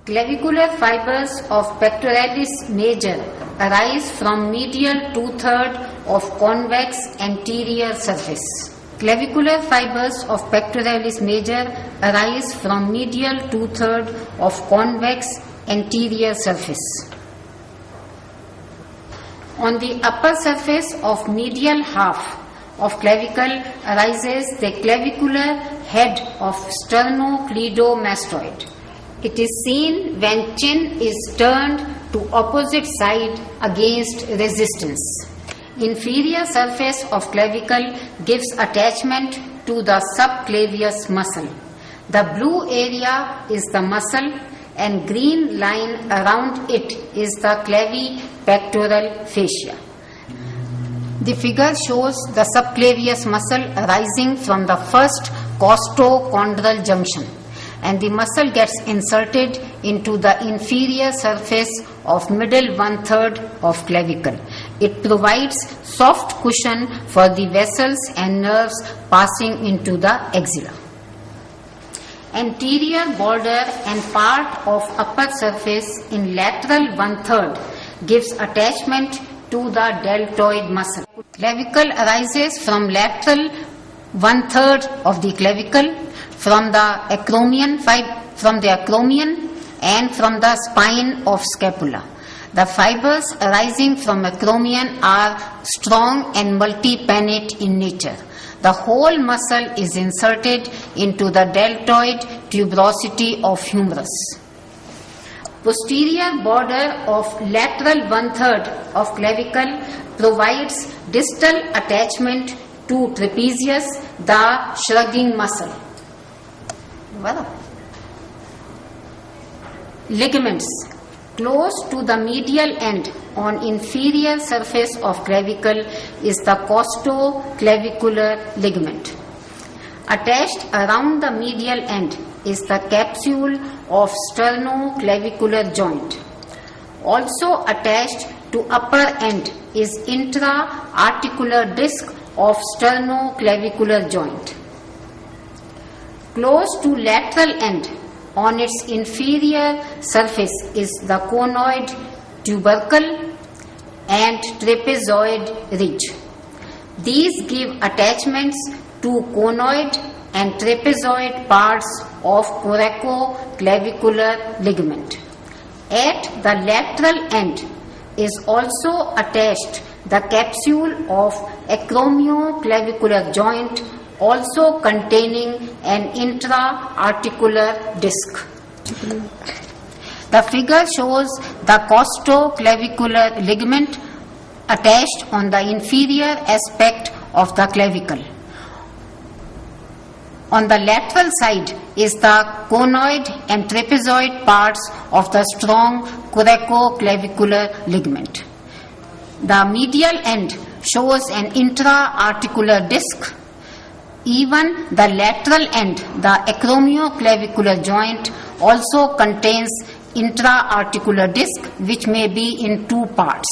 Clavicular fibers of pectoralis major arise from medial two-thirds of convex anterior surface. Clavicular fibers of pectoralis major arise from medial two-thirds of convex anterior surface. On the upper surface of medial half of clavicle arises the clavicular head of sternocleidomastoid. It is seen when chin is turned to opposite side against resistance. Inferior surface of clavicle gives attachment to the subclavius muscle. The blue area is the muscle and green line around it is the clavipectoral fascia. The figure shows the subclavius muscle arising from the first costochondral junction, and the muscle gets inserted into the inferior surface of middle one-third of clavicle. It provides soft cushion for the vessels and nerves passing into the axilla. Anterior border and part of upper surface in lateral one-third gives attachment to the deltoid muscle. Clavicle arises from lateral one-third of the clavicle, from the acromion and from the spine of scapula. The fibers arising from acromion are strong and multi-pannate in nature. The whole muscle is inserted into the deltoid tuberosity of humerus. Posterior border of lateral one-third of clavicle provides distal attachment to trapezius, the shrugging muscle. Ligaments. Close to the medial end on inferior surface of clavicle is the costoclavicular ligament. Attached around the medial end is the capsule of sternoclavicular joint. Also attached to upper end is intra-articular disc of sternoclavicular joint. Close to lateral end on its inferior surface is the conoid tubercle and trapezoid ridge. These give attachments to conoid and trapezoid parts of coracoclavicular ligament. At the lateral end is also attached the capsule of acromioclavicular joint, also containing an intra-articular disc. The figure shows the costoclavicular ligament attached on the inferior aspect of the clavicle. On the lateral side is the conoid and trapezoid parts of the strong coracoclavicular ligament. The medial end shows an intra-articular disc. Even the lateral end, the acromioclavicular joint, also contains intra-articular disc, which may be in two parts.